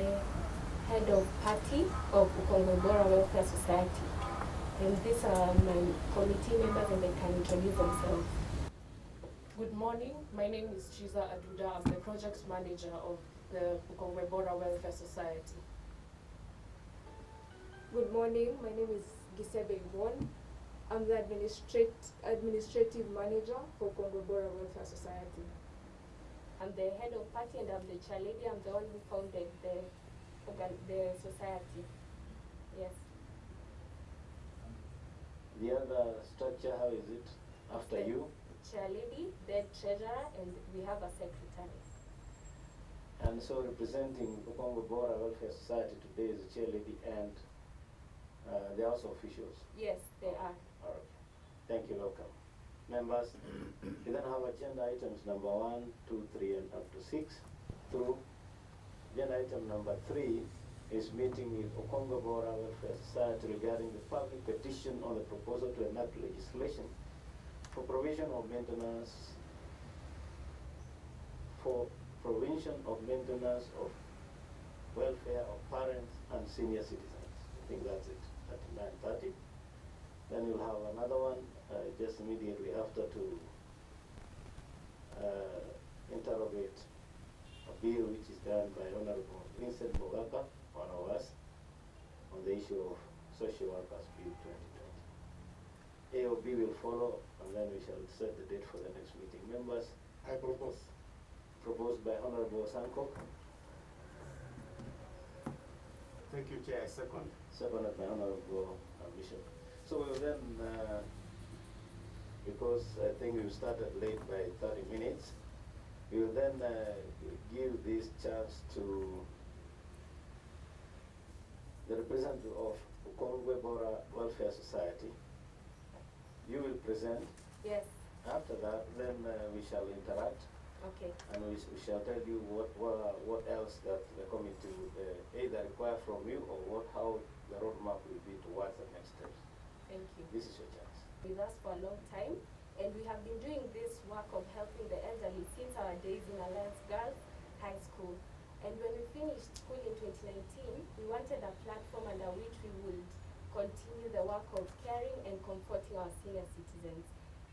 the head of party of Ukongwe Bora Welfare Society. And these are my committee members and they can introduce themselves. Good morning, my name is Chiza Aduda. I'm the project manager of the Ukongwe Bora Welfare Society. Good morning, my name is Gisebe Yvonne. I'm the administrative manager for Ukongwe Bora Welfare Society. I'm the head of party and I'm the chair lady. I'm the one who founded the society. Yes. The other structure, how is it after the you? Chair lady, the treasurer, and we have a secretary. And so representing Ukongwe Bora Welfare Society today is the chair lady and they are also officials. Yes, they are. All right. Thank you, welcome. Members, we then have agenda items number 1, 2, 3, and up to 6 through. Agenda item number 3 is meeting with Ukongwe Bora Welfare Society regarding the public petition on the proposal to enact legislation for provision of maintenance of welfare of parents and senior citizens. I think that's it at 9:30. Then you'll have another one just immediately after to interrogate a bill which is done by Honorable Vincent Mogaka, one of us, on the issue of Social Workers Bill 2020. A or B will follow, and then we shall set the date for the next meeting. Members, I propose. proposed by Honorable Sanko, Thank you, Chair. I second. seconded by Honorable Bishop. So we will then, because I think we started late by 30 minutes, we will then give this chance to the representative of Ukongwe Bora Welfare Society. You will present. Yes. After that, then we shall interact. Okay. And we shall tell you what else that the committee would either require from you or how the roadmap will be towards the next steps. Thank you. This is your chance. With us for a long time, and we have been doing this work of helping the elderly since our days in Alliance Girls High School. And when we finished school in 2019, we wanted a platform under which we would continue the work of caring and comforting our senior citizens.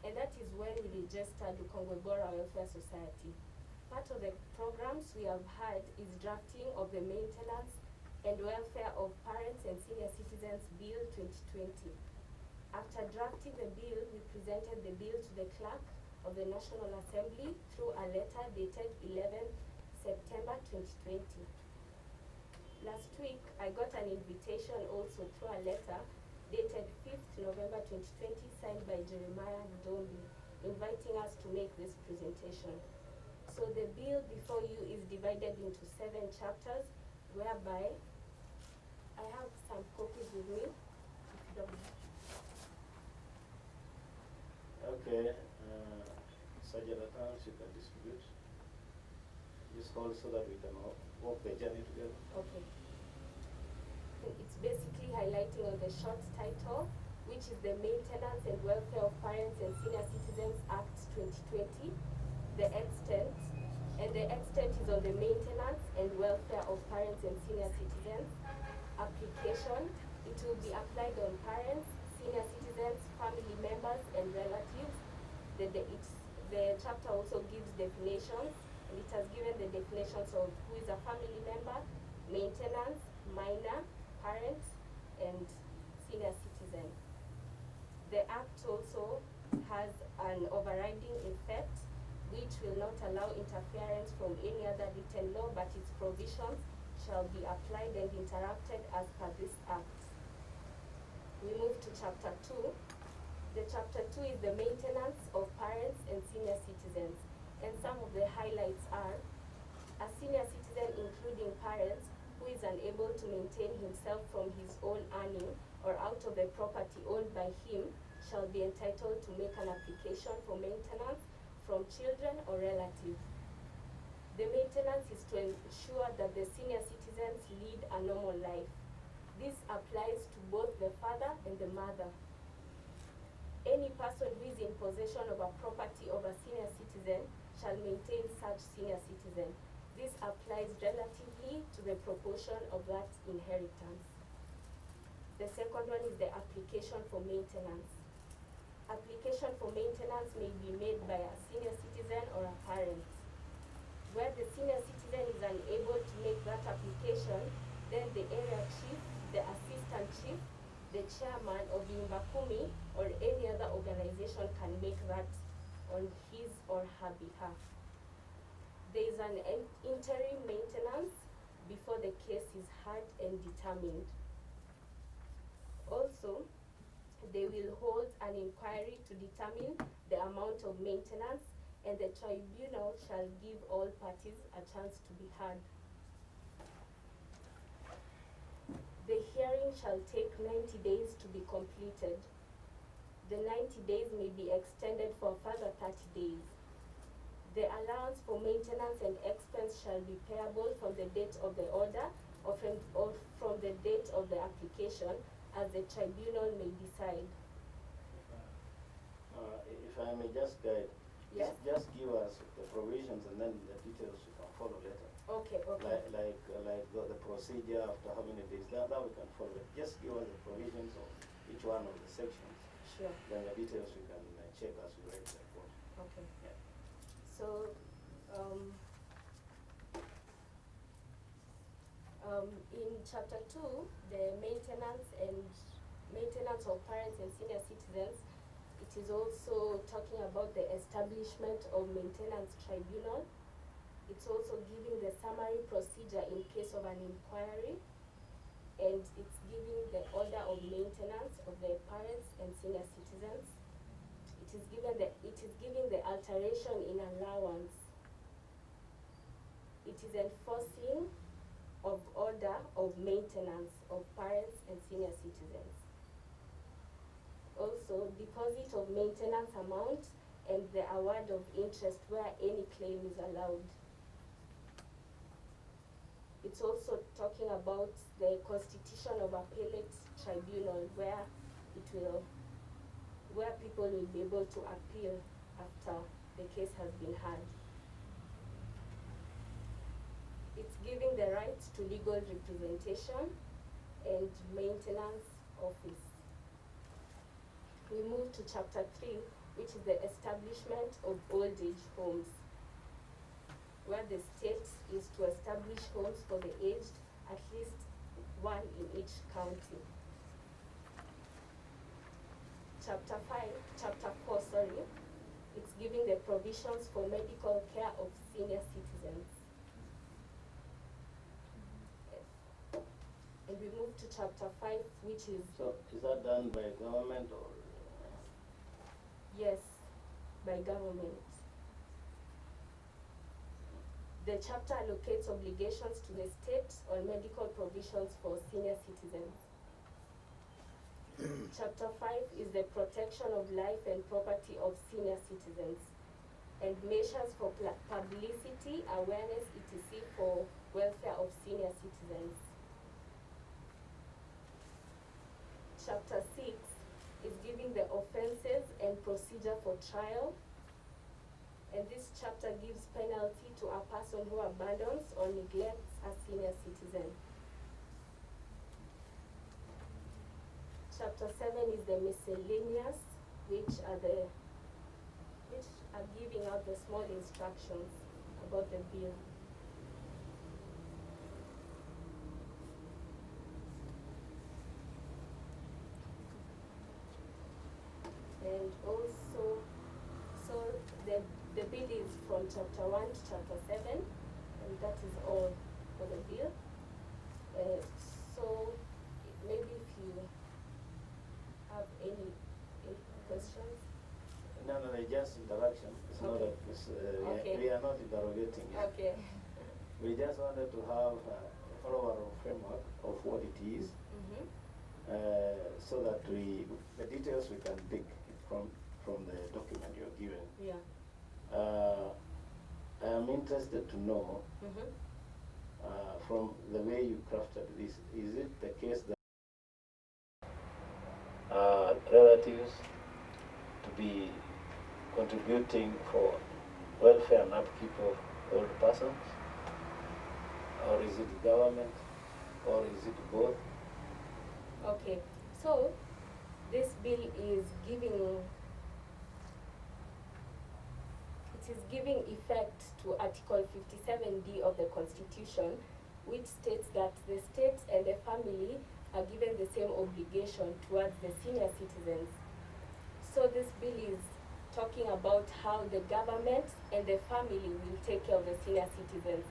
And that is when we registered the Ukongwe Bora Welfare Society. Part of the programs we have had is drafting of the Maintenance and Welfare of Parents and Senior Citizens Bill 2020. After drafting the bill, we presented the bill to the clerk of the National Assembly through a letter dated 11 September 2020. Last week, I got an invitation also through a letter dated 5th November 2020, signed by Jeremiah Ndombi, inviting us to make this presentation. So the bill before you is divided into 7 chapters, whereby I have some copies with me. If you don't mind. Okay, Sergeant Atans, you can distribute. Just hold so that we can walk the journey together. Okay. It's basically highlighting on the short title, which is the Maintenance and Welfare of Parents and Senior Citizens Act 2020, the extent is on the Maintenance and Welfare of Parents and Senior Citizens. Application, it will be applied on parents, senior citizens, family members, and relatives. The chapter also gives definitions, and it has given the definitions of who is a family member, maintenance, minor, parent, and senior citizen. The Act also has an overriding effect which will not allow interference from any other written law, but its provisions shall be applied and interrupted as per this Act. We move to Chapter 2. The Chapter 2 is the Maintenance of Parents and Senior Citizens, and some of the highlights are: a senior citizen, including parents, who is unable to maintain himself from his own earning or out of the property owned by him, shall be entitled to make an application for maintenance from children or relatives. The maintenance is to ensure that the senior citizens lead a normal life. This applies to both the father and the mother. Any person who is in possession of a property of a senior citizen shall maintain such senior citizen. This applies relatively to the proportion of that inheritance. The second one is the application for maintenance. Application for maintenance may be made by a senior citizen or a parent. Where the senior citizen is unable to make that application, then the area chief, the assistant chief, the chairman of Nyumba Kumi or any other organization can make that on his or her behalf. There is an interim maintenance before the case is heard and determined. Also, they will hold an inquiry to determine the amount of maintenance, and the tribunal shall give all parties a chance to be heard. The hearing shall take 90 days to be completed. The 90 days may be extended for a further 30 days. The allowance for maintenance and expense shall be payable from the date of the order or from the date of the application, as the tribunal may decide. If I may just guide, Yes. just give us the provisions and then the details we can follow later. Okay, okay. Like the procedure after how many days, that we can follow. Just give us the provisions of each one of the sections. Sure. Then the details we can check as we write the report. Okay. Yeah. So, in chapter 2, the maintenance of parents and senior citizens, it is also talking about the establishment of maintenance tribunal. It's also giving the summary procedure in case of an inquiry, and it's giving the order of maintenance of the parents and senior citizens. It is giving the alteration in allowance. It is enforcing of order of maintenance of parents and senior citizens. Also, deposit of maintenance amount and the award of interest where any claim is allowed. It's also talking about the constitution of appellate tribunal where people will be able to appeal after the case has been heard. It's giving the right to legal representation and maintenance office. We move to chapter 3, which is the establishment of old age homes, where the state is to establish homes for the aged, at least one in each county. Chapter 4, it's giving the provisions for medical care of senior citizens. And we move to chapter 5, which is, So is that done by government or? yes, by government. The chapter allocates obligations to the state on medical provisions for senior citizens. Chapter 5 is the protection of life and property of senior citizens and measures for publicity, awareness, etc. for welfare of senior citizens. Chapter 6 is giving the offenses and procedure for trial. And this chapter gives penalty to a person who abandons or neglects a senior citizen. Chapter 7 is the miscellaneous, which are giving out the small instructions about the bill. And also, so the bill is from chapter 1 to chapter 7, and that is all for the bill. So maybe if you have any questions. No, just interaction. It's not Okay. Okay. we are not interrogating you. Okay. We just wanted to have a follow-up framework of what it is, so that the details we can pick from the document you're given. Yeah. I am interested to know, from the way you crafted this, is it the case that relatives to be contributing for welfare and upkeep of old persons? or is it government, or is it both? Okay, so this bill is giving effect to Article 57D of the Constitution, which states that the state and the family are given the same obligation towards the senior citizens. So this bill is talking about how the government and the family will take care of the senior citizens.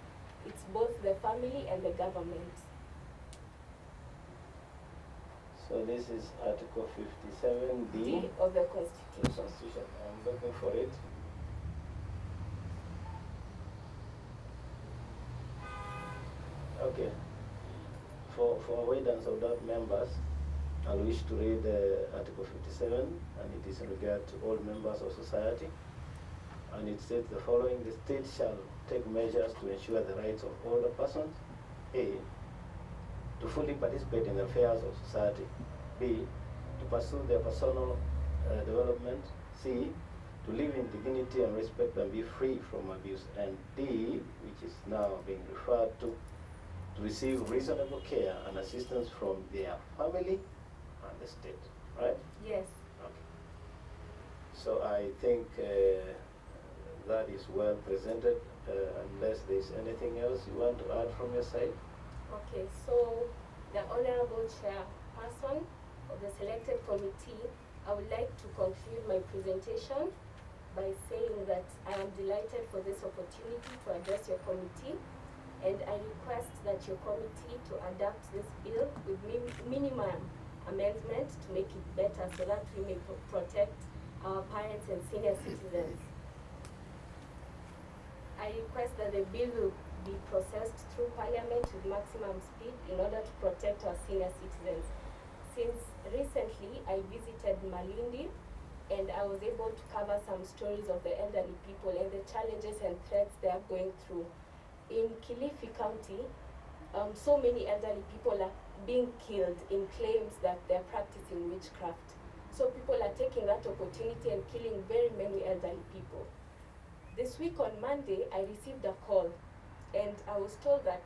It's both the family and the government. So this is Article 57D D of the the Constitution. Constitution. I'm looking for it. Okay. For avoidance of doubt, members, I wish to read Article 57, and it is in regard to all members of society. And it states the following: the state shall take measures to ensure the rights of all the persons. A, to fully participate in the affairs of society. B, to pursue their personal development. C, to live in dignity and respect and be free from abuse. And D, which is now being referred to receive reasonable care and assistance from their family and the state. Right? Yes. Okay. So I think that is well presented, unless there's anything else you want to add from your side. Okay, so the Honorable Chairperson of the selected committee, I would like to conclude my presentation by saying that I am delighted for this opportunity to address your committee, and I request that your committee to adapt this bill with minimum amendments to make it better so that we may protect our parents and senior citizens. I request that the bill will be processed through Parliament with maximum speed in order to protect our senior citizens. Since recently I visited Malindi and I was able to cover some stories of the elderly people and the challenges and threats they are going through. In Kilifi County, so many elderly people are being killed in claims that they're practicing witchcraft. So people are taking that opportunity and killing very many elderly people. This week on Monday, I received a call and I was told that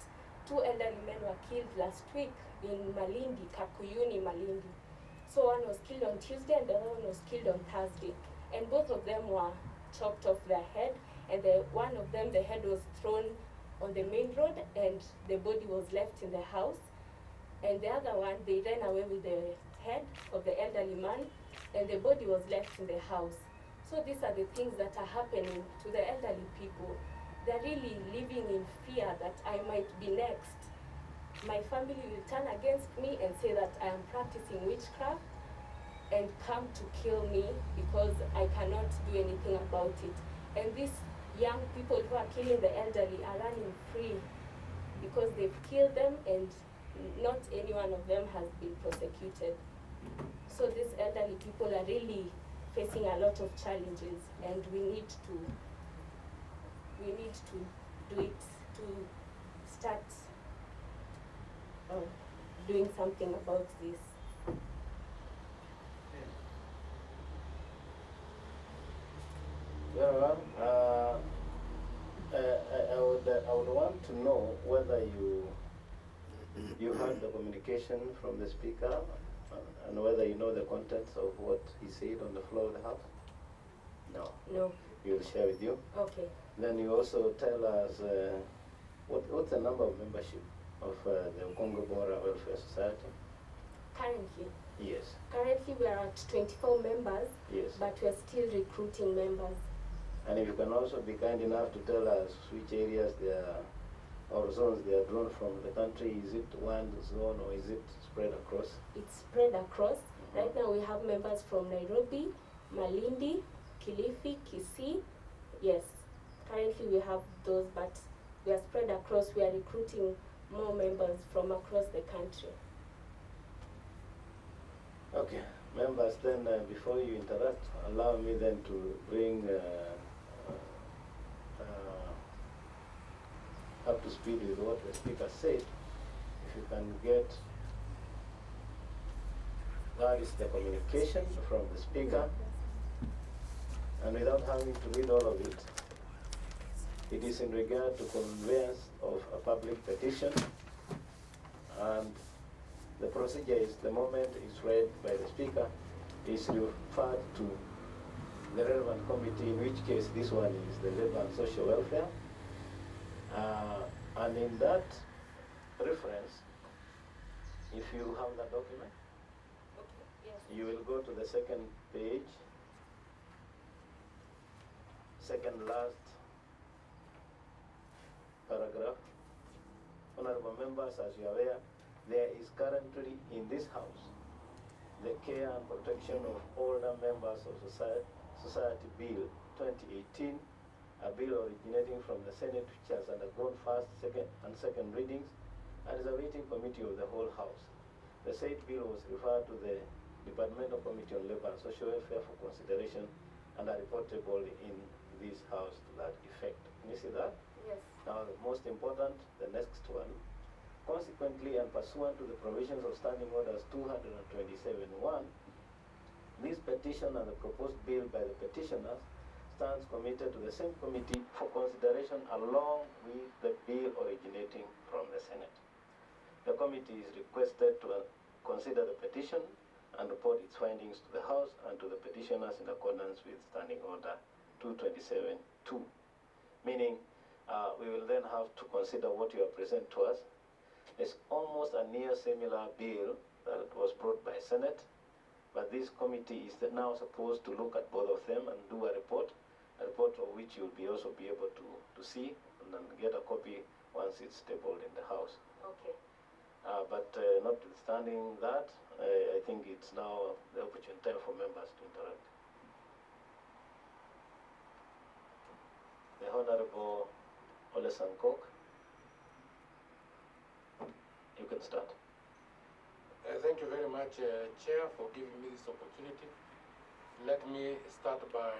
2 elderly men were killed last week in Malindi, Kakuyuni, Malindi. So one was killed on Tuesday and the other one was killed on Thursday. And both of them were chopped off their head, and one of them, the head was thrown on the main road and the body was left in the house. And the other one, they ran away with the head of the elderly man and the body was left in the house. So these are the things that are happening to the elderly people. They're really living in fear that I might be next. My family will turn against me and say that I am practicing witchcraft and come to kill me because I cannot do anything about it. And these young people who are killing the elderly are running free because they've killed them and not any one of them has been prosecuted. So these elderly people are really facing a lot of challenges, and we need to do it, to start doing something about this. Well, I would want to know whether you heard the communication from the speaker and whether you know the contents of what he said on the floor of the House. No. No. He'll share with you. Okay. Then you also tell us what's the number of membership of the Congo Bora Welfare Society? Currently Yes. we are at 24 members, Yes. but we are still recruiting members. And if you can also be kind enough to tell us which areas they are, or zones they are drawn from the country. Is it one zone or is it spread across? It's spread across. Right now we have members from Nairobi, Malindi, Kilifi, Kisii. Yes, currently we have those, but we are spread across. We are recruiting more members from across the country. Okay, members, then before you interact, allow me then to bring up to speed with what the speaker said. If you can get, that is the communication from the speaker, and without having to read all of it, It is in regard to conveyance of a public petition, and the procedure is the moment it's read by the speaker, is referred to the relevant committee, in which case this one is the Labour and Social Welfare. And in that reference, if you have the document, Okay, yes. you will go to the second page, second last paragraph. Honorable members, as you are aware, there is currently in this House the Care and Protection of Older Members of Society Bill 2018, a bill originating from the Senate which has undergone first, second readings and is awaiting committee of the whole House. The said bill was referred to the Departmental Committee on Labour and Social Welfare for consideration and are reportable in this House to that effect. Can you see that? Yes. Now, the most important, the next one. Consequently, and pursuant to the provisions of Standing Orders 227(1), this petition and the proposed bill by the petitioners stands committed to the same committee for consideration along with the bill originating from the Senate. The committee is requested to consider the petition and report its findings to the House and to the petitioners in accordance with Standing Order 227(2). Meaning, we will then have to consider what you have presented to us. It's almost a near similar bill that was brought by Senate, but this committee is now supposed to look at both of them and do a report of which you'll also be able to see and then get a copy once it's tabled in the House. Okay. But notwithstanding that, I think it's now the opportune time for members to interact. The Honorable Ole Sankok, you can start. Thank you very much, Chair, for giving me this opportunity. Let me start by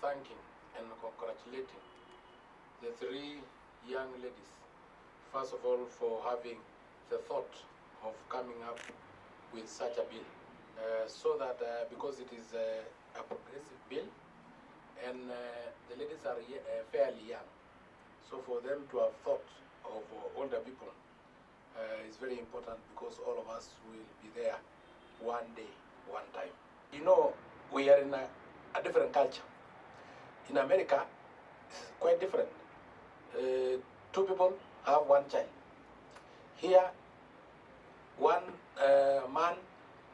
thanking and congratulating the three young ladies, first of all, for having the thought of coming up with such a bill. So that because it is a progressive bill, and the ladies are fairly young, so for them to have thought of older people is very important, because all of us will be there one day, one time. You know, we are in a different culture. In America, it's quite different. Two people have one child. Here, one man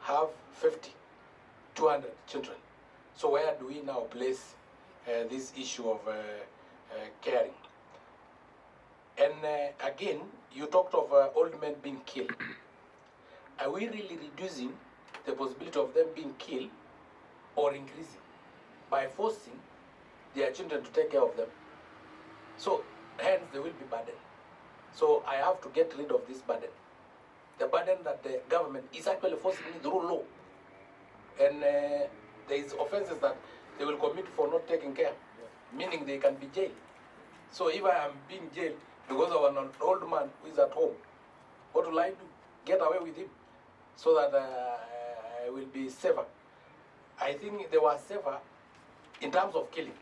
have 50, 200 children. So where do we now place this issue of caring? And again, you talked of old men being killed. Are we really reducing the possibility of them being killed or increasing by forcing their children to take care of them? So hence they will be burdened. So I have to get rid of this burden. The burden that the government is actually forcing me through law. And there is offenses that they will commit for not taking care, meaning they can be jailed. So if I am being jailed because of an old man who is at home, what will I do? Get away with him so that I will be safer. I think they were safer in terms of killing.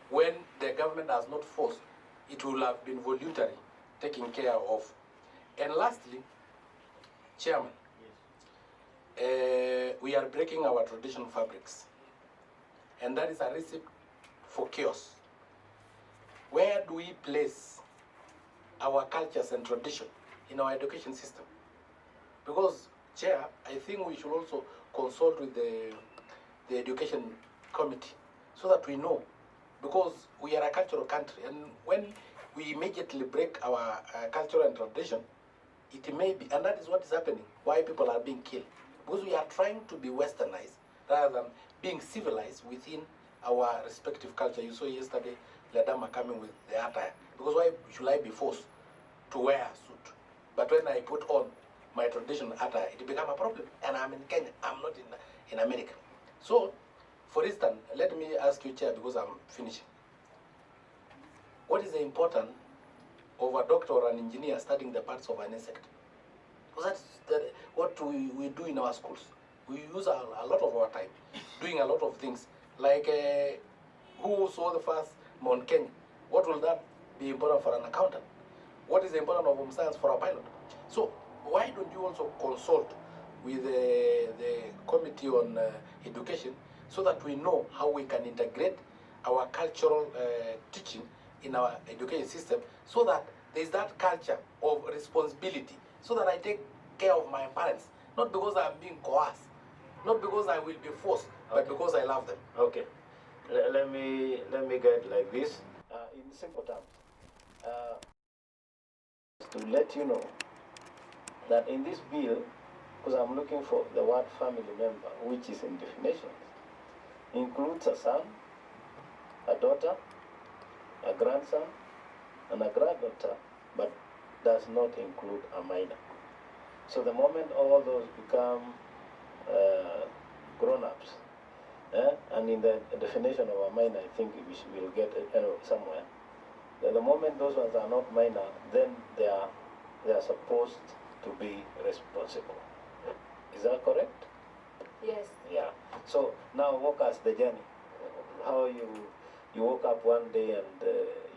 When the government has not forced, it will have been voluntary, taken care of. And lastly, Chairman, we are breaking our traditional fabrics. And that is a recipe for chaos. Where do we place our cultures and tradition in our education system? Because, Chair, I think we should also consult with the education committee so that we know, because we are a cultural country, and when we immediately break our culture and tradition, it may be, and that is what is happening, why people are being killed. Because we are trying to be westernized rather than being civilized within our respective culture. You saw yesterday Ledama coming with the attire. Because why should I be forced to wear a suit? But when I put on my traditional attire, it becomes a problem. And I'm in Kenya, I'm not in America. So, for instance, let me ask you, Chair, because I'm finishing. What is the importance of a doctor or an engineer studying the parts of an insect? Because that's what we do in our schools. We use a lot of our time doing a lot of things. Like who saw the first Mount Kenya? What will that be important for an accountant? What is the importance of home science for a pilot? So why don't you also consult with the Committee on Education so that we know how we can integrate our cultural teaching in our education system, so that there's that culture of responsibility, so that I take care of my parents, not because I'm being coerced, not because I will be forced, but because I love them. Okay. Let me get like this. In simple terms, to let you know that in this bill, because I'm looking for the word family member, which is in definitions, includes a son, a daughter, a grandson, and a granddaughter, but does not include a minor. So the moment all those become grown-ups, and in the definition of a minor, I think we will get it somewhere. The moment those ones are not minor, then they are supposed to be responsible. Is that correct? Yes. Yeah. So now walk us the journey. How you woke up one day and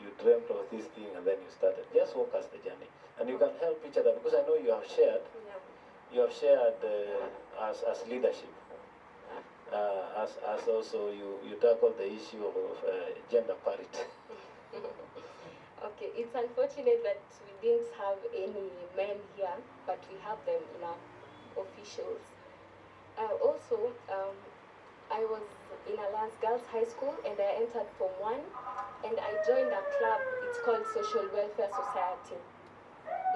you dreamt of this thing and then you started. Just walk us the journey, and you can help each other, because I know you have shared. Yeah. You have shared as leadership. As also you tackled the issue of gender parity. Okay, it's unfortunate that we didn't have any men here, but we have them in our officials. Also, I was in Alliance Girls High School and I entered Form 1 and I joined a club. It's called Social Welfare Society.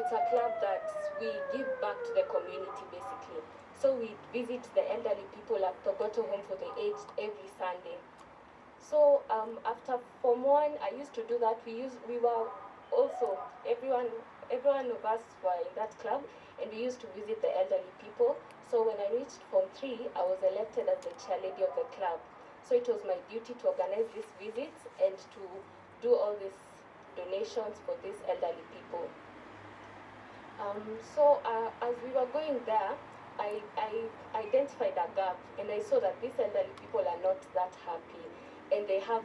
It's a club that we give back to the community basically. So we visit the elderly people at Togoto Home for the Aged every Sunday. So after Form 1, I used to do that. We were also, everyone of us were in that club, and we used to visit the elderly people. So when I reached Form 3, I was elected as the chairlady of the club. So it was my duty to organize these visits and to do all these donations for these elderly people. As we were going there, I identified a gap, and I saw that these elderly people are not that happy, and they have,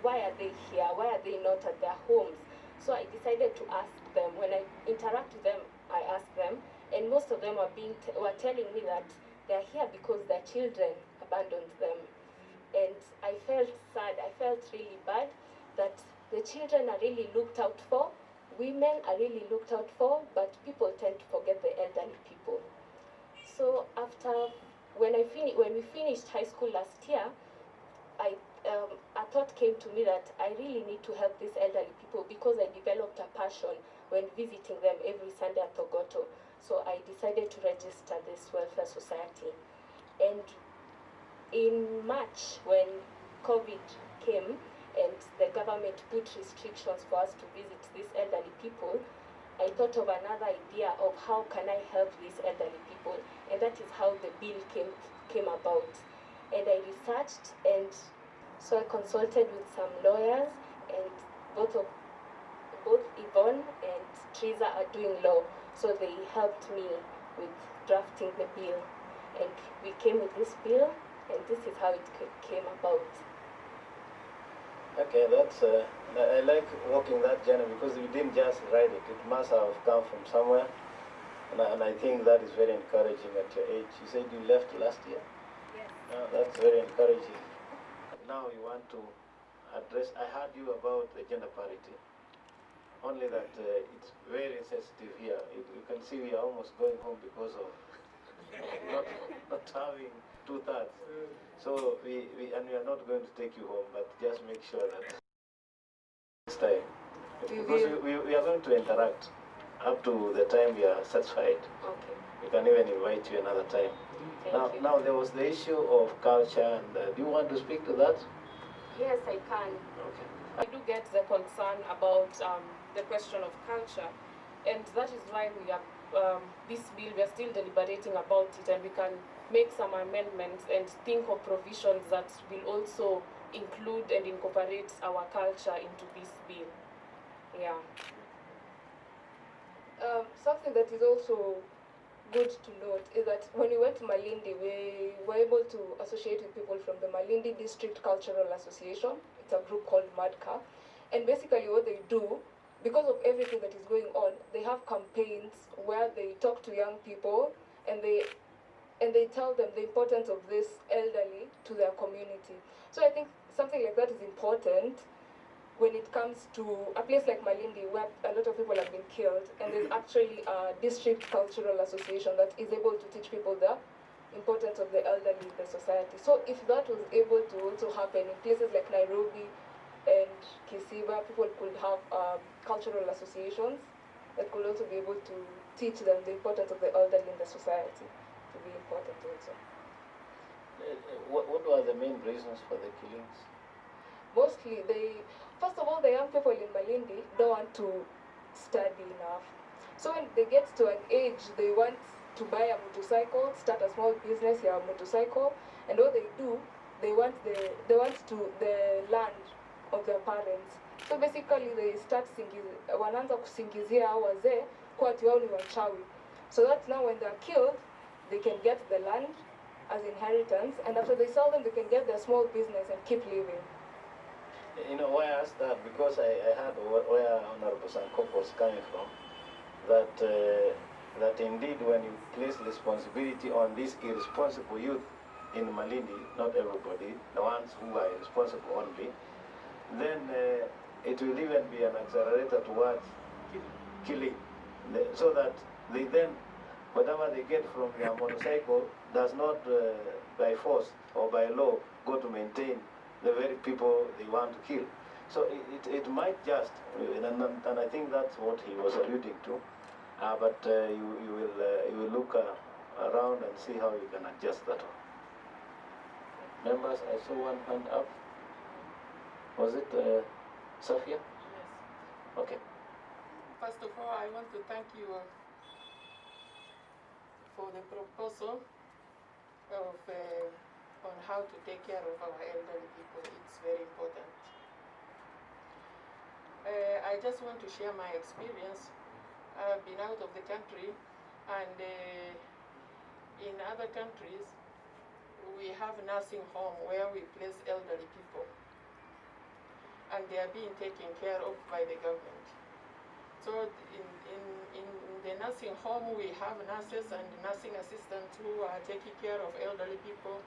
why are they here? Why are they not at their homes? So I decided to ask them. When I interact with them, I ask them, and most of them were telling me that they're here because their children abandoned them. And I felt sad. I felt really bad that the children are really looked out for, women are really looked out for, but people tend to forget the elderly people. So when we finished high school last year, a thought came to me that I really need to help these elderly people, because I developed a passion when visiting them every Sunday at Togoto. So I decided to register this welfare society. And in March, when COVID came and the government put restrictions for us to visit these elderly people, I thought of another idea of how can I help these elderly people, and that is how the bill came about. And I researched, and so I consulted with some lawyers, and both Yvonne and Teresa are doing law, so they helped me with drafting the bill, and we came with this bill, and this is how it came about. Okay, that's I like walking that journey, because you didn't just write it. It must have come from somewhere, and I think that is very encouraging at your age. You said you left last year. Yes. That's very encouraging. Now you want to address. I heard you about the gender parity. Only that it's very sensitive here. You can see we are almost going home because of not having 2/3. So we are not going to take you home, but just make sure that next time, because we are going to interact up to the time we are satisfied. Okay. We can even invite you another time. Thank you. Now there was the issue of culture, and do you want to speak to that? Yes, I can. Okay. I do get the concern about the question of culture, and that is why we are this bill, we are still deliberating about it, and we can make some amendments and think of provisions that will also include and incorporate our culture into this bill. Yeah. Something that is also good to note is that when we went to Malindi, we were able to associate with people from the Malindi District Cultural Association. It's a group called MADCA. And basically what they do, because of everything that is going on, they have campaigns where they talk to young people and they tell them the importance of this elderly to their community. So I think something like that is important when it comes to a place like Malindi, where a lot of people have been killed, and there's actually a district cultural association that is able to teach people the importance of the elderly in the society. So if that was able to also happen in places like Nairobi and Kisiba, people could have cultural associations that could also be able to teach them the importance of the elderly in the society to be important also. What were the main reasons for the killings? Mostly first of all, the young people in Malindi don't want to study enough. So when they get to an age, they want to buy a motorcycle, start a small business, a motorcycle, and what they do, they want the land of their parents. So basically they start wanaanza kusingizia hao wazee kwa ati wao ni wachawi. So that now when they're killed, they can get the land as inheritance, and after they sell them, they can get their small business and keep living. You know why I asked that? Because I heard where Honorable Sankoko was coming from, that indeed when you place responsibility on these irresponsible youth in Malindi, not everybody, the ones who are irresponsible only, then it will even be an accelerator towards killing, so that they then, whatever they get from their motorcycle does not by force or by law go to maintain the very people they want to kill. So it might just, and I think that's what he was alluding to, but you will look around and see how you can adjust that one. Members, I saw one hand up. Was it Sophia? Yes. Okay. First of all, I want to thank you for the proposal of on how to take care of our elderly people. It's very important. I just want to share my experience. I've been out of the country, and in other countries, we have nursing home where we place elderly people, and they are being taken care of by the government. So in the nursing home, we have nurses and nursing assistants who are taking care of elderly people,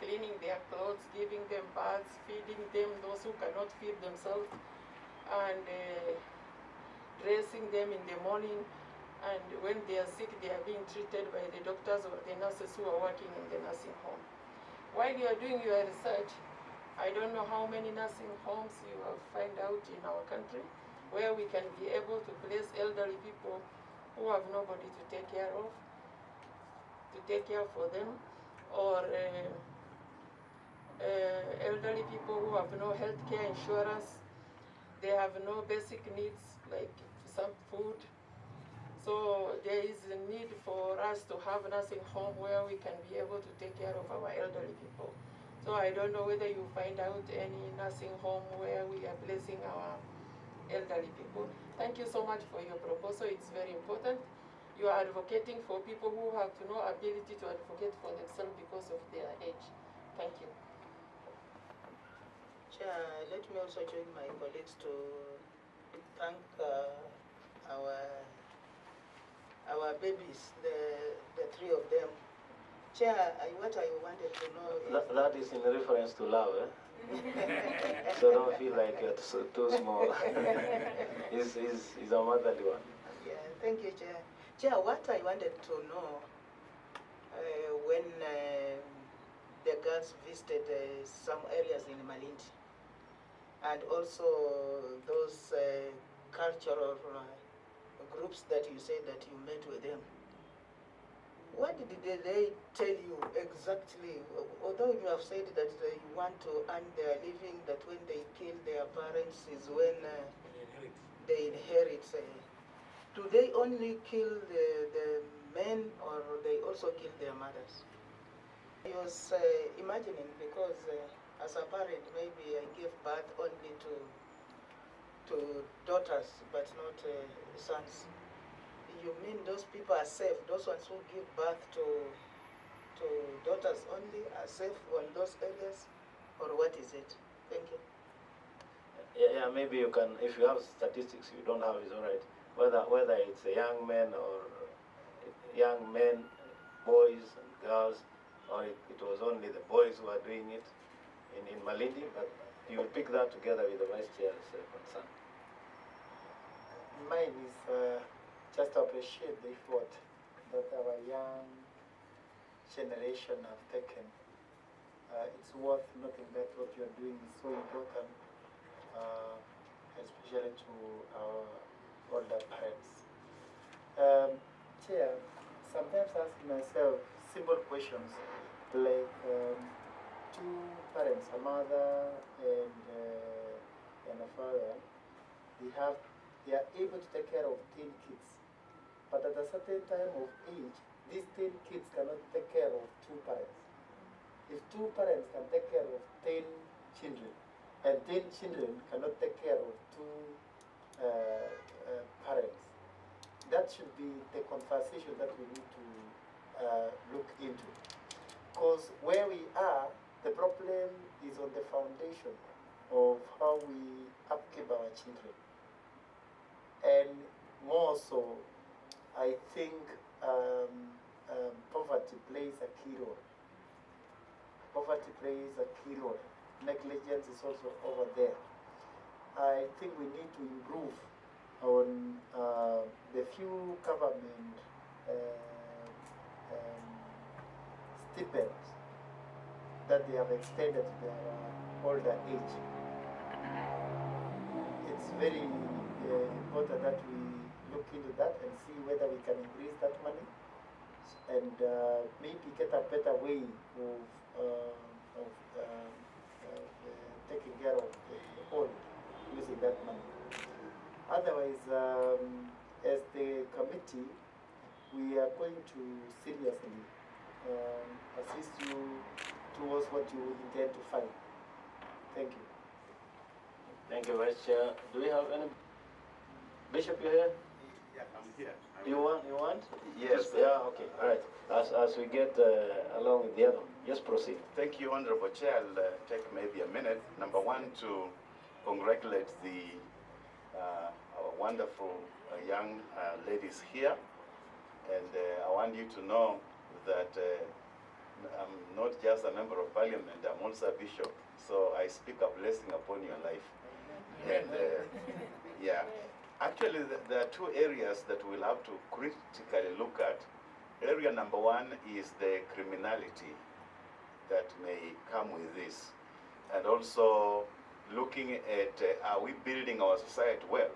cleaning their clothes, giving them baths, feeding them, those who cannot feed themselves, and dressing them in the morning. And when they are sick, they are being treated by the doctors or the nurses who are working in the nursing home. While you are doing your research, I don't know how many nursing homes you will find out in our country where we can be able to place elderly people who have nobody to take care of, to take care for them, or elderly people who have no health care insurance. They have no basic needs like some food. So there is a need for us to have a nursing home where we can be able to take care of our elderly people. So I don't know whether you find out any nursing home where we are placing our elderly people. Thank you so much for your proposal. It's very important. You are advocating for people who have no ability to advocate for themselves because of their age. Thank you. Chair, let me also join my colleagues to thank our babies, the three of them. Chair, what I wanted to know is... That is in reference to love, eh? So don't feel like you're too small. It's a motherly one. Yeah, thank you, Chair. Chair, what I wanted to know when the girls visited some areas in Malindi, and also those cultural groups that you said that you met with them, what did they tell you exactly? Although you have said that you want to earn their living, that when they kill their parents is when they inherit. Do they only kill the men, or they also kill their mothers? I was imagining, because as a parent, maybe I give birth only to daughters, but not sons. You mean those people are safe? Those ones who give birth to daughters only are safe on those areas, or what is it? Thank you. Yeah, maybe you can, if you have statistics, you don't have it, all right. Whether it's a young men or young men, boys and girls, or it was only the boys who are doing it in Malindi, but you will pick that together with the vice chair's concern. Mine is just to appreciate the effort that our young generation have taken. It's worth noting that what you are doing is so important, especially to our older parents. Chair, sometimes ask myself simple questions like two parents, a mother and a father, they are able to take care of 10 kids. But at a certain time of age, these 10 kids cannot take care of two parents. If two parents can take care of 10 children, and 10 children cannot take care of two parents, that should be the conversation that we need to look into. Because where we are, the problem is on the foundation of how we upkeep our children. And more so, I think poverty plays a key role. Poverty plays a key role. Negligence is also over there. I think we need to improve on the few government stipends that they have extended to their older age. It's very important that we look into that and see whether we can increase that money and maybe get a better way of taking care of the old using that money. Otherwise, as the committee, we are going to seriously assist you towards what you intend to find. Thank you. Thank you, Vice Chair. Do we have any? Bishop, you here? Yeah, I'm here. You want? Yes. Yeah, okay, all right. As we get along with the other, just proceed. Thank you, Honorable Chair. I'll take maybe a minute. Number one, to congratulate our wonderful young ladies here. And I want you to know that I'm not just a member of parliament, I'm also a bishop. So I speak a blessing upon your life. And yeah, actually there are two areas that we'll have to critically look at. Area number one is the criminality that may come with this. And also looking at are we building our society well?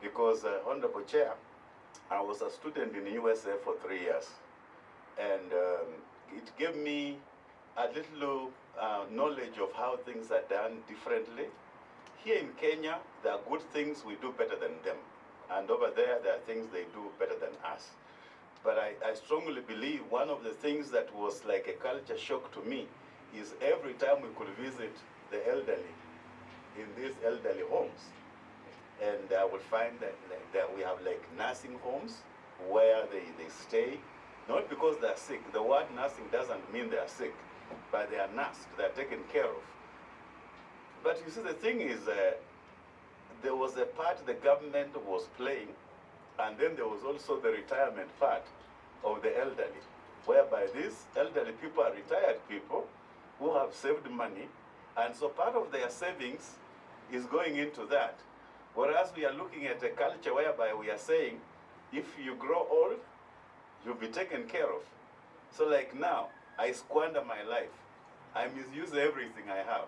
Because Honorable Chair, I was a student in the USA for 3 years. And it gave me a little knowledge of how things are done differently. Here in Kenya, there are good things we do better than them. And over there are things they do better than us. But I strongly believe one of the things that was like a culture shock to me is every time we could visit the elderly in these elderly homes. And I would find that we have like nursing homes where they stay, not because they're sick. The word nursing doesn't mean they're sick, but they are nursed, they're taken care of. But you see, the thing is, there was a part the government was playing, and then there was also the retirement part of the elderly, whereby these elderly people are retired people who have saved money, and so part of their savings is going into that. Whereas we are looking at a culture whereby we are saying, if you grow old, you'll be taken care of. So like now, I squander my life. I misuse everything I have,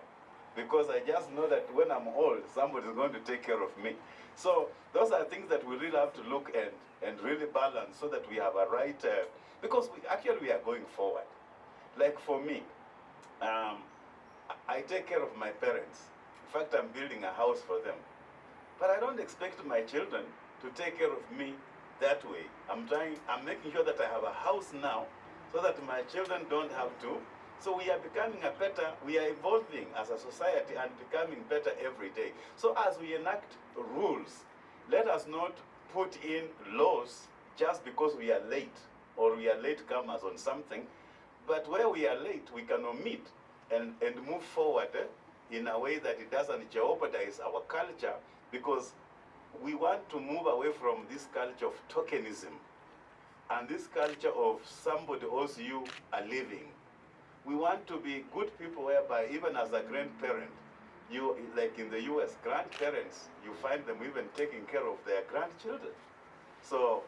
because I just know that when I'm old, somebody is going to take care of me. So those are things that we really have to look at and really balance so that we have a right, because we are going forward. Like for me, I take care of my parents. In fact, I'm building a house for them. But I don't expect my children to take care of me that way. I'm making sure that I have a house now so that my children don't have to. So we are becoming we are evolving as a society and becoming better every day. So as we enact rules, let us not put in laws just because we are late or we are latecomers on something, but where we are late, we can omit and move forward in a way that it doesn't jeopardize our culture, because we want to move away from this culture of tokenism and this culture of somebody owes you a living. We want to be good people whereby even as a grandparent, you, like in the US, grandparents, you find them even taking care of their grandchildren. So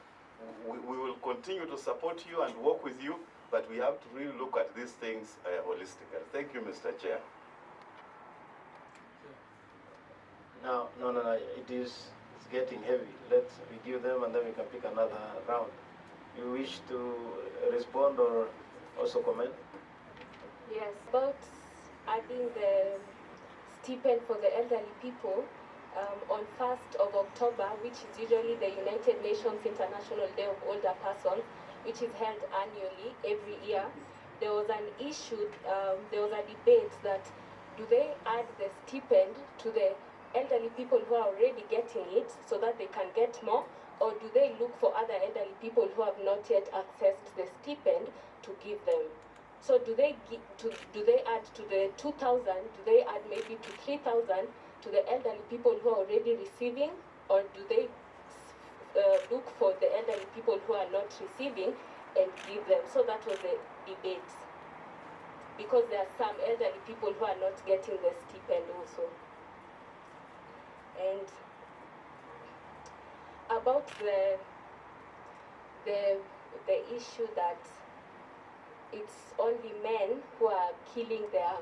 we will continue to support you and work with you, but we have to really look at these things holistically. Thank you, Mr. Chair. No, it's getting heavy. Let's give them and then we can pick another round. You wish to respond or also comment? Yes, about adding the stipend for the elderly people on 1st of October, which is usually the United Nations International Day of Older Persons, which is held annually every year. There was an issue, there was a debate that do they add the stipend to the elderly people who are already getting it so that they can get more, or do they look for other elderly people who have not yet accessed the stipend to give them? So do they add to the 2,000? Do they add maybe to 3,000 to the elderly people who are already receiving, or do they look for the elderly people who are not receiving and give them? So that was the debate, because there are some elderly people who are not getting the stipend also. And about the issue that it's only men who are killing their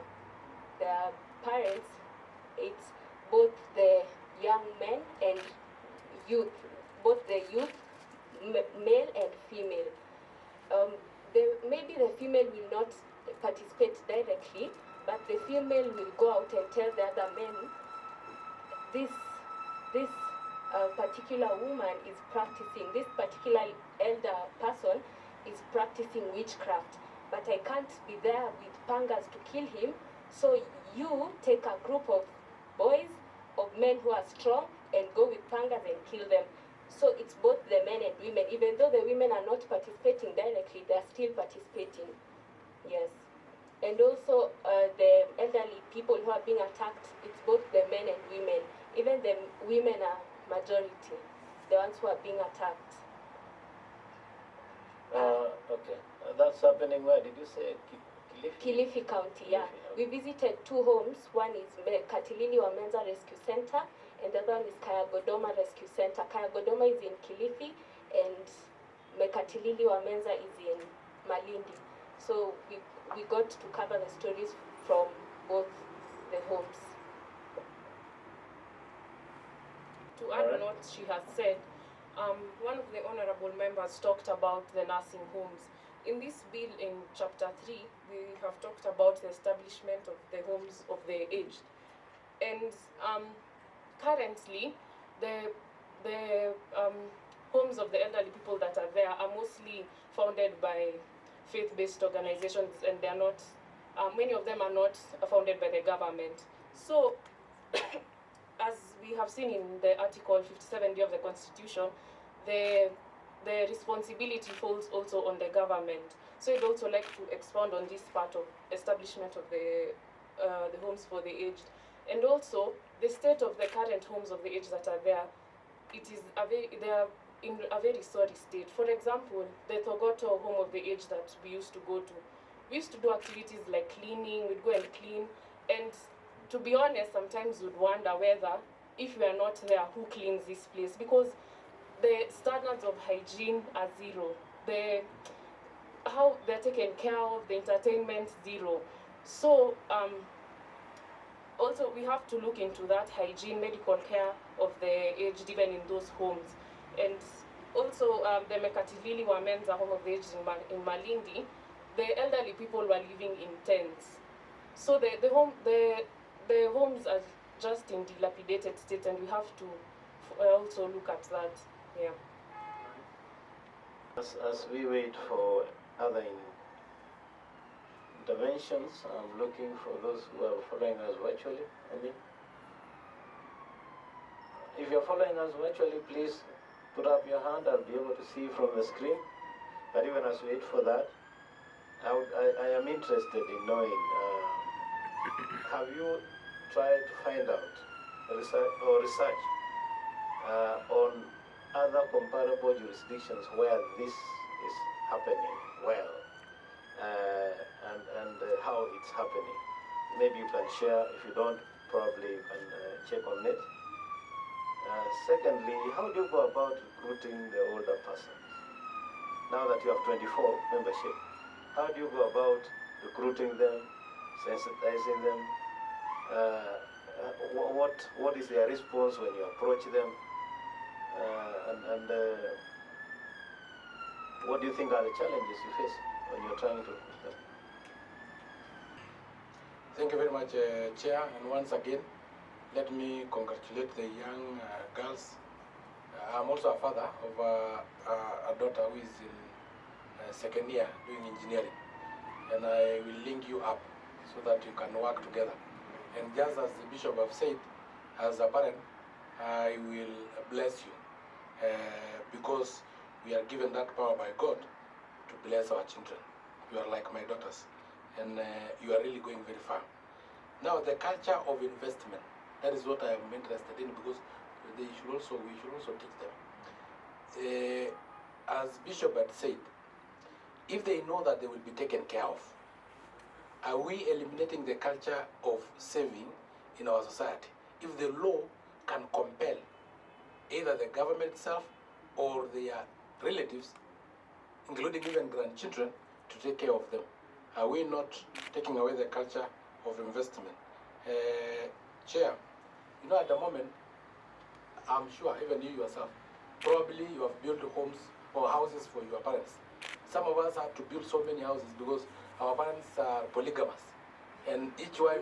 parents, it's both the young men and youth, both the youth, male and female. Maybe the female will not participate directly, but the female will go out and tell the other men, this particular woman is practicing, this particular elder person is practicing witchcraft, but I can't be there with pangas to kill him, so you take a group of boys, of men who are strong, and go with pangas and kill them. So it's both the men and women. Even though the women are not participating directly, they are still participating. Yes. And also the elderly people who are being attacked, it's both the men and women. Even the women are majority, the ones who are being attacked. Okay. That's happening where? Did you say Kilifi? Kilifi County, yeah. We visited 2 homes. One is Katilili Wamenza Rescue Center, and the other one is Kayagodoma Rescue Center. Kayagodoma is in Kilifi, and Mekatilili Wamenza is in Malindi. So we got to cover the stories from both the homes. To add on what she has said, one of the honorable members talked about the nursing homes. In this bill, in chapter 3, we have talked about the establishment of the homes of the aged. And currently, the homes of the elderly people that are there are mostly founded by faith-based organizations, and they are not, many of them are not founded by the government. So, as we have seen in the Article 57D of the Constitution, the responsibility falls also on the government. So I'd also like to expound on this part of establishment of the homes for the aged. And also, the state of the current homes of the aged that are there, they are in a very sorry state. For example, the Thogoto home of the aged that we used to go to, we used to do activities like cleaning, we'd go and clean, and to be honest, sometimes we'd wonder whether, if we are not there, who cleans this place? Because the standards of hygiene are zero. How they're taken care of, the entertainment, zero. So also we have to look into that hygiene, medical care of the aged, even in those homes. And also the Mekatilili Wamenza home of the aged in Malindi, the elderly people were living in tents. So the homes are just in dilapidated state, and we have to also look at that. Yeah. As we wait for other interventions, I'm looking for those who are following us virtually. If you're following us virtually, please put up your hand. I'll be able to see from the screen. But even as we wait for that, I am interested in knowing, have you try to find out research on other comparable jurisdictions where this is happening well, and how it's happening. Maybe you can share. If you don't, probably you can check on it. Secondly, how do you go about recruiting the older persons? Now that you have 24 membership, how do you go about recruiting them, sensitizing them? What is their response when you approach them? What do you think are the challenges you face when you're trying to recruit them? Thank you very much, Chair. And once again, let me congratulate the young girls. I'm also a father of a daughter who is in second year doing engineering. And I will link you up so that you can work together. And just as the Bishop have said, as a parent, I will bless you because we are given that power by God to bless our children. You are like my daughters, and you are really going very far. Now, the culture of investment, that is what I am interested in because we should also teach them. As Bishop had said, if they know that they will be taken care of, are we eliminating the culture of saving in our society? If the law can compel either the government itself or their relatives, including even grandchildren, to take care of them, are we not taking away the culture of investment? Chair, you know, at the moment, I'm sure even you yourself, probably you have built homes or houses for your parents. Some of us have to build so many houses because our parents are polygamous, and each wife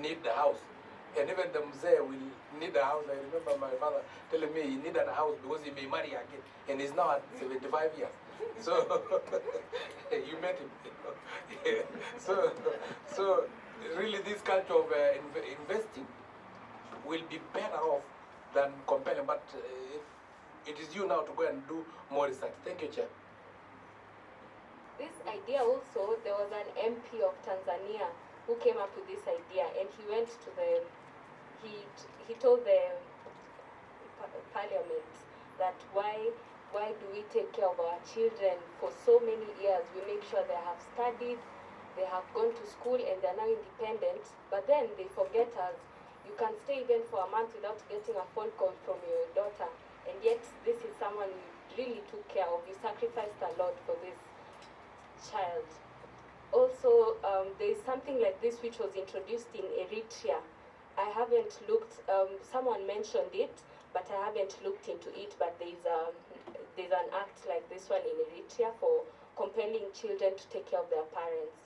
need the house. And even the mzee will need a house. I remember my father telling me he needed a house because he may marry again, and he's now at 75 years. So you met him. So really, this culture of investing will be better off than compelling. But it is you now to go and do more research. Thank you, Chair. This idea also, there was an MP of Tanzania who came up with this idea, and he went to he told the parliament that why do we take care of our children for so many years? We make sure they have studied, they have gone to school, and they're now independent, but then they forget us. You can stay even for a month without getting a phone call from your daughter, and yet this is someone you really took care of. You sacrificed a lot for this child. Also, there is something like this which was introduced in Eritrea. I haven't looked, someone mentioned it, but I haven't looked into it, but there's an act like this one in Eritrea for compelling children to take care of their parents.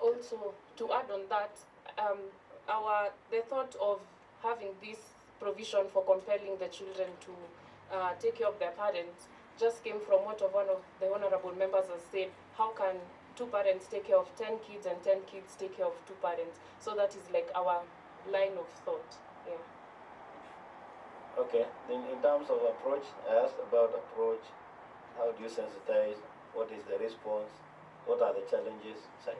Also, to add on that, the thought of having this provision for compelling the children to take care of their parents just came from what one of the honorable members has said. How can two parents take care of 10 kids and 10 kids take care of two parents? So that is like our line of thought. Yeah. Okay, then in terms of approach, I asked about approach. How do you sensitize? What is the response? What are the challenges? Such.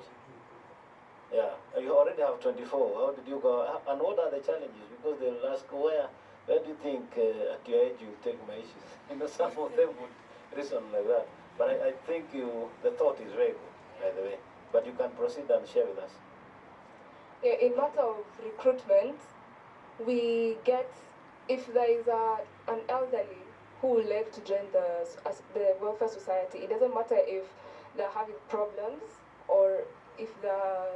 Yeah, you already have 24. How did you go? And what are the challenges? Because they'll ask, where do you think at your age you take my issues? You know, some of them would reason like that. But I think the thought is very good, by the way. But you can proceed and share with us. Yeah, in matter of recruitment, we get, if there is an elderly who would like to join the welfare society, it doesn't matter if they're having problems or if they're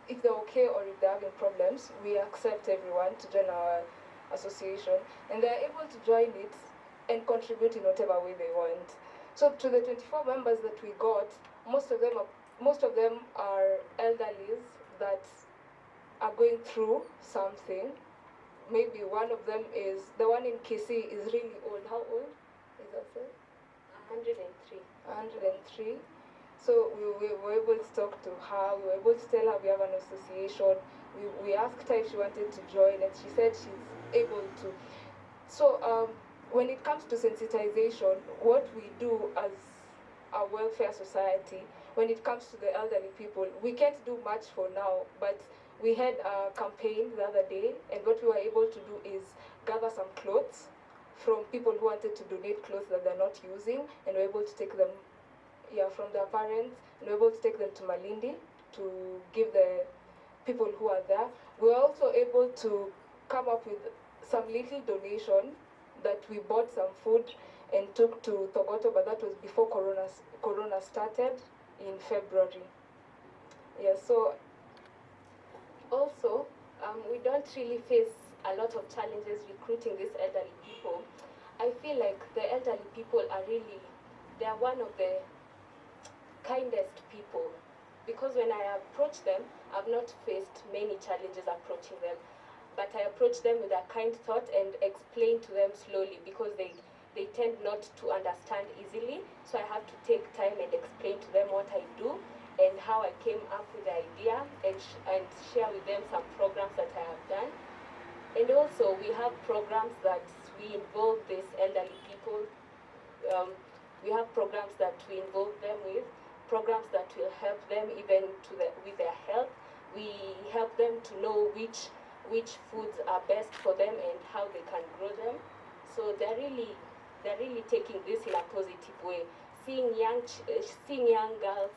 okay or if they're having problems, we accept everyone to join our association, and they're able to join it and contribute in whatever way they want. So to the 24 members that we got, most of them are elderlies that are going through something. Maybe one of them is, the one in Kisii is really old. How old is that, sir? 103. 103. So we were able to talk to her, we were able to tell her we have an association. We asked her if she wanted to join, and she said she's able to. So when it comes to sensitization, what we do as a welfare society, when it comes to the elderly people. We can't do much for now, but we had a campaign the other day, and what we were able to do is gather some clothes from people who wanted to donate clothes that they're not using, and we're able to take them, from their parents, and we're able to take them to Malindi to give the people who are there. We were also able to come up with some little donation that we bought some food and took to Thogoto, but that was before Corona started in February. Yeah, so also, we don't really face a lot of challenges recruiting these elderly people. I feel like the elderly people they are one of the kindest people, because when I approach them, I've not faced many challenges approaching them, but I approach them with a kind thought and explain to them slowly, because they tend not to understand easily, so I have to take time and explain to them what I do and how I came up with the idea, and share with them some programs that I have done. And also we have programs that we involve these elderly people. We have programs that we involve them with, programs that will help them even with their health. We help them to know which foods are best for them and how they can grow them. So they're really taking this in a positive way. Seeing young girls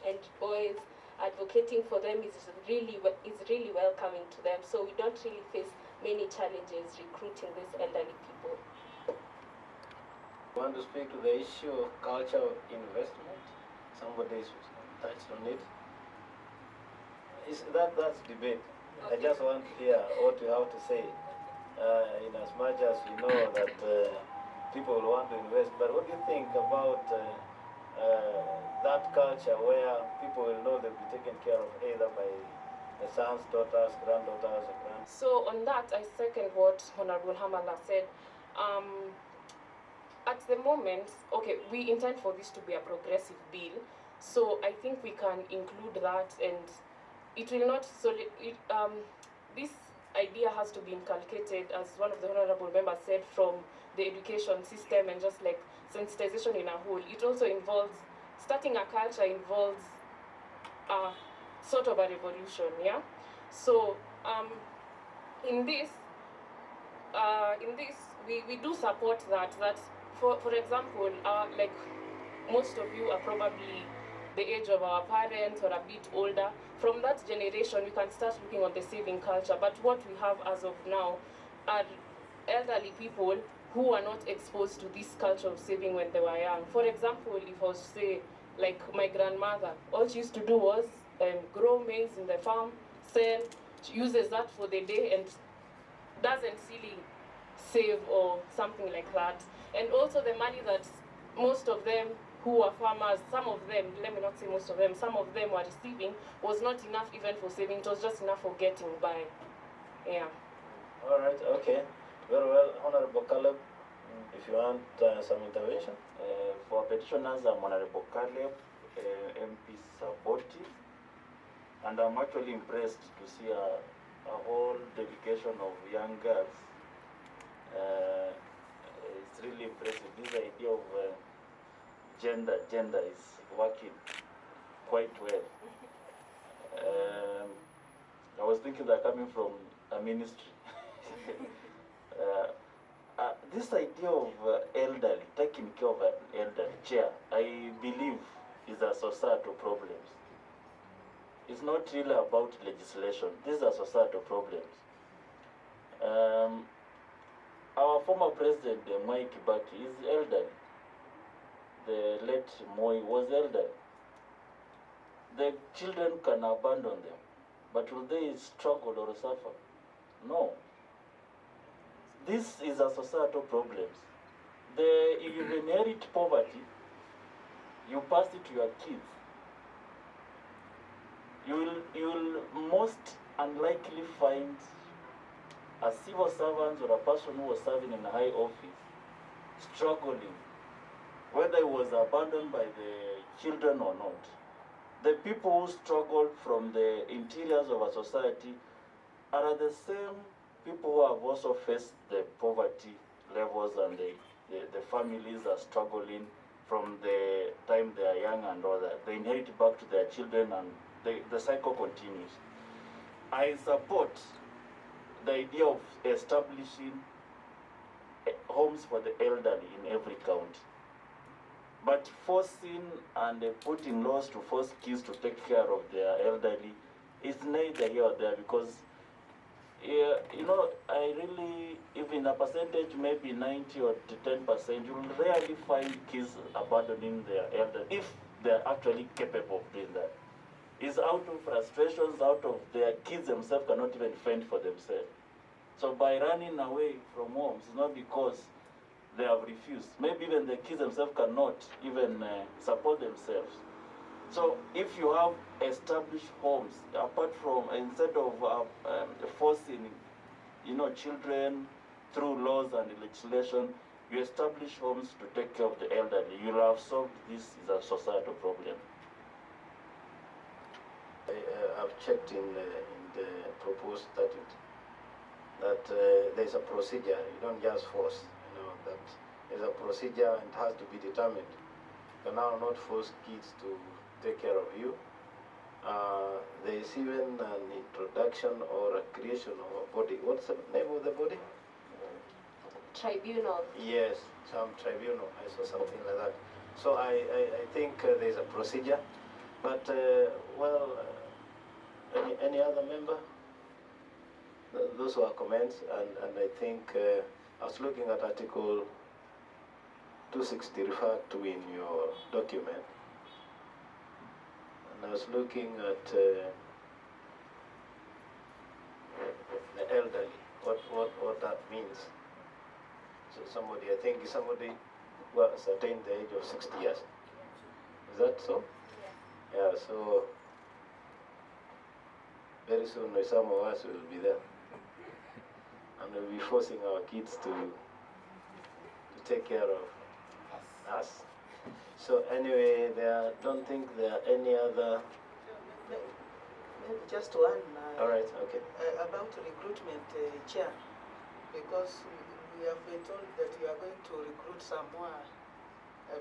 and boys advocating for them is really welcoming to them. So we don't really face many challenges recruiting these elderly people. I want to speak to the issue of culture of investment. Somebody's touched on it. That's debate. I just want to hear what you have to say. In as much as we know that people will want to invest, but what do you think about that culture where people will know they'll be taken care of either by the sons, daughters, granddaughters, or So on that, I second what Honorable Hamala said. At the moment, okay, we intend for this to be a progressive bill, so I think we can include that, and it will not this idea has to be inculcated, as one of the honorable members said, from the education system, and just like sensitization in a whole. It also involves, starting a culture involves sort of a revolution, yeah? So in this we do support that for example, like most of you are probably the age of our parents or a bit older. From that generation, we can start looking on the saving culture, but what we have as of now are elderly people who are not exposed to this culture of saving when they were young. For example, if I was to say, like my grandmother, all she used to do was grow maize in the farm, sell, she uses that for the day and doesn't really save or something like that. And also the money that most of them who are farmers, some of them, let me not say most of them, some of them were receiving was not enough even for saving, it was just enough for getting by. Yeah. All right, okay. Very well. Honorable Caleb, if you want some intervention. For petitioners, I'm Honorable Caleb, MP Saboti, and I'm actually impressed to see a whole dedication of young girls. It's really impressive. This idea of gender is working quite well. I was thinking that coming from a ministry. This idea of elderly, taking care of an elderly chair, I believe is a societal problem. It's not really about legislation. These are societal problems. Our former president, Mwai Kibaki, is elderly. The late Moi was elderly. The children can abandon them, but will they struggle or suffer? No. This is a societal problem. If you inherit poverty, you pass it to your kids. You will most unlikely find a civil servant or a person who was serving in a high office struggling, whether he was abandoned by the children or not. The people who struggle from the interiors of a society are the same people who have also faced the poverty levels, and the families are struggling from the time they are young and all that. They inherit it back to their children, and the cycle continues. I support the idea of establishing homes for the elderly in every county. But forcing and putting laws to force kids to take care of their elderly is neither here or there, because you know, I really, even a percentage, maybe 90 or 10%, you'll rarely find kids abandoning their elderly if they're actually capable of doing that. It's out of frustrations, out of their kids themselves cannot even fend for themselves. So by running away from homes, it's not because they have refused. Maybe even the kids themselves cannot even support themselves. So if you have established homes, apart from, instead of forcing, you know, children through laws and legislation, you establish homes to take care of the elderly, you'll have solved this is a societal problem. I've checked in the proposed statute that there's a procedure. You don't just force. You know that there's a procedure and it has to be determined. You can now not force kids to take care of you. There's even an introduction or a creation of a body. What's the name of the body? Tribunal. Yes, some tribunal. I saw something like that. So I think there's a procedure. But, any other member? Those were comments, and I think I was looking at Article 260 referred to in your document. And I was looking at the elderly, what that means. So somebody, I think somebody who has attained the age of 60 years. Is that so? Yeah, so very soon some of us will be there. And we'll be forcing our kids to take care of us. So anyway, don't think there are any other... Maybe just one. All right, okay. About recruitment, Chair, because we have been told that you are going to recruit some more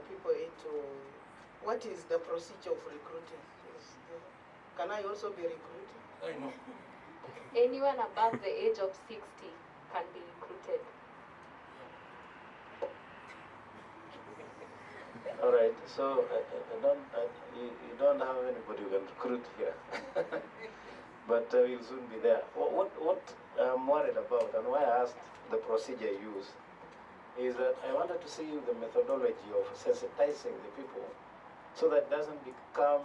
people into... What is the procedure of recruiting? Can I also be recruited? I know. Anyone above the age of 60 can be recruited. All right, so you don't have anybody who can recruit here. But we'll soon be there. What I'm worried about, and why I asked the procedure used, is that I wanted to see the methodology of sensitizing the people so that it doesn't become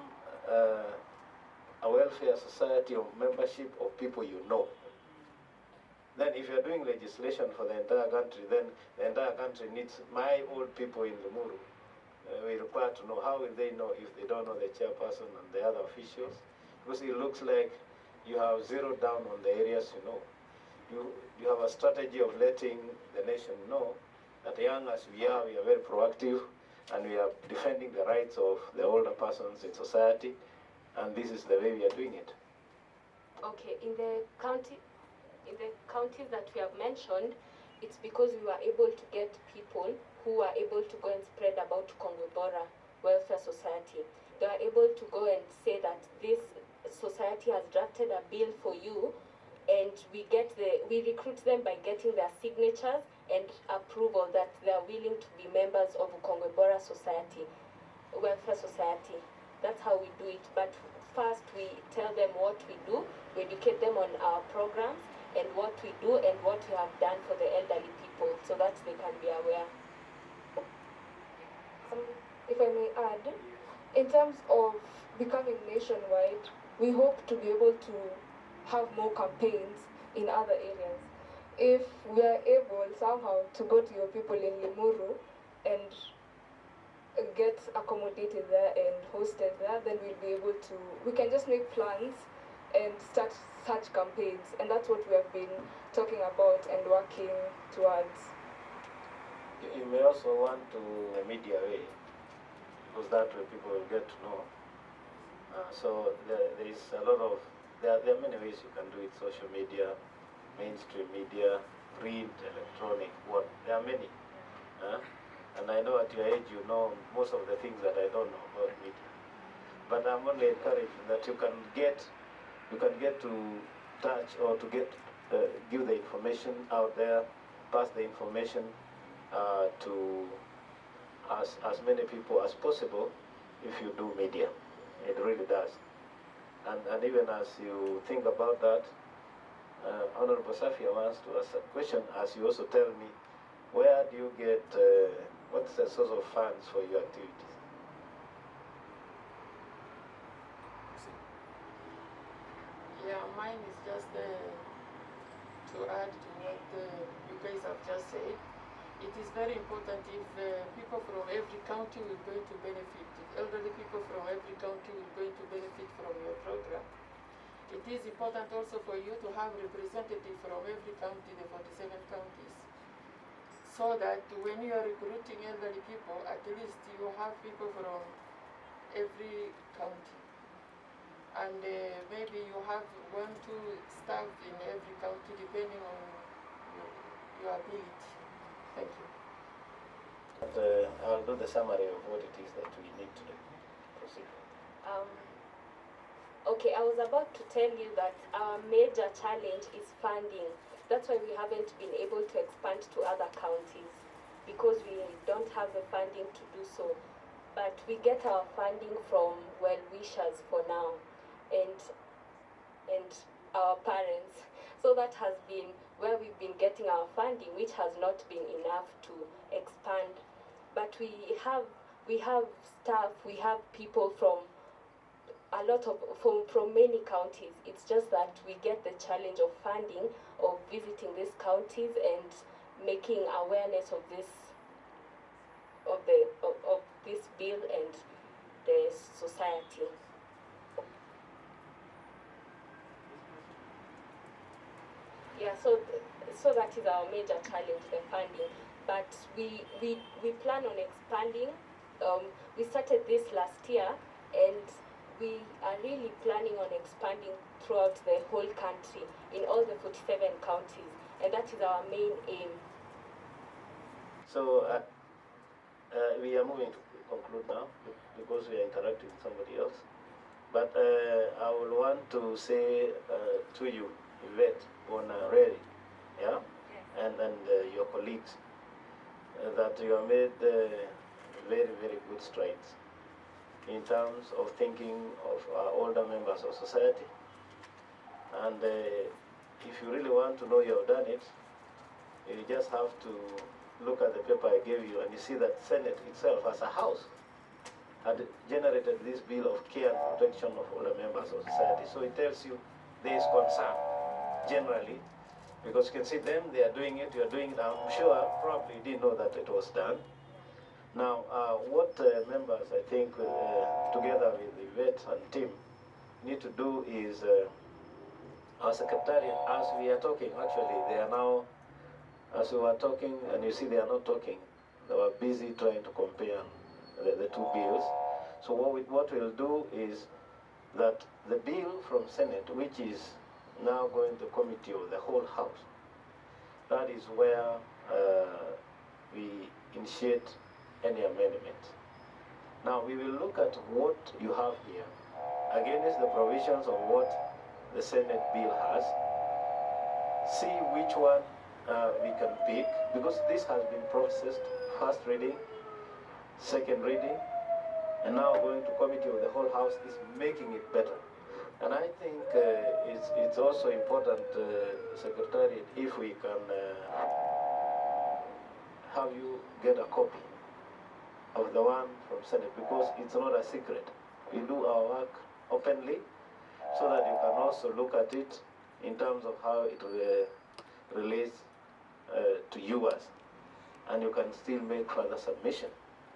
a welfare society of membership of people you know. Then if you're doing legislation for the entire country, then the entire country needs my old people in Limuru. We require to know, how will they know if they don't know the chairperson and the other officials? Because it looks like you have zeroed down on the areas you know. You have a strategy of letting the nation know that young as we are very proactive and we are defending the rights of the older persons in society, and this is the way we are doing it. Okay, in the counties that we have mentioned, it's because we were able to get people who were able to go and spread about Kongwe Bora Welfare Society. They were able to go and say that this society has drafted a bill for you, and we recruit them by getting their signatures and approval that they are willing to be members of Kongwe Bora Society, Welfare Society. That's how we do it. But first we tell them what we do, we educate them on our programs and what we do and what we have done for the elderly people, so that they can be aware. If I may add, in terms of becoming nationwide, we hope to be able to have more campaigns in other areas. If we are able somehow to go to your people in Limuru and get accommodated there and hosted there, then we'll be able to, we can just make plans and start such campaigns, and that's what we have been talking about and working towards. You may also want to the media way, because that way people will get to know. So there is a lot of, there are many ways you can do it: social media, mainstream media, print, electronic, there are many. And And I know at your age you know most of the things that I don't know about media. But I'm only encouraging that you can get to touch or to give the information out there, pass the information to as many people as possible if you do media. It really does. And even as you think about that, Honorable Safia wants to ask a question, as you also tell me, where do you get, what's the source of funds for your activities? Yeah, mine is just to add to what you guys have just said. It is very important if people from every county will going to benefit, if elderly people from every county will going to benefit from your program. It is important also for you to have representatives from every county, the 47 counties, so that when you are recruiting elderly people, at least you have people from every county. And maybe you have 1-2 staff in every county, depending on your ability. Thank you. And I'll do the summary of what it is that we need to do. Proceed. Okay, I was about to tell you that our major challenge is funding. That's why we haven't been able to expand to other counties, because we don't have the funding to do so. But we get our funding from well-wishers for now, and our parents. So that has been where we've been getting our funding, which has not been enough to expand. But we have staff, we have people from from many counties. It's just that we get the challenge of funding, of visiting these counties and making awareness of this bill and the society. Yeah, so that is our major challenge, the funding. But we plan on expanding. We started this last year, and we are really planning on expanding throughout the whole country, in all the 47 counties, and that is our main aim. So we are moving to conclude now, because we are interacting with somebody else. But I will want to say to you, Yvette, Bonarelli, yeah, and your colleagues, that you have made very, very good strides in terms of thinking of our older members of society. And if you really want to know you have done it, you just have to look at the paper I gave you, and you see that Senate itself as a house had generated this bill of care and protection of older members of society. So it tells you there is concern generally, because you can see them, they are doing it, you are doing it. I'm sure probably you didn't know that it was done. Now, what members, I think, together with Yvette and team, need to do is, our secretariat, as we are talking, actually, they are now, as we were talking, and you see they are not talking, they were busy trying to compare the two bills. So what we'll do is that the bill from Senate, which is now going to committee of the whole House, that is where we initiate any amendment. Now we will look at what you have here against the provisions of what the Senate bill has, see which one we can pick, because this has been processed, first reading, second reading, and now going to committee of the whole House is making it better. And I think it's also important, Secretariat, if we can have you get a copy of the one from Senate, because it's not a secret. We do our work openly, so that you can also look at it in terms of how it relates to yours, and you can still make further submission.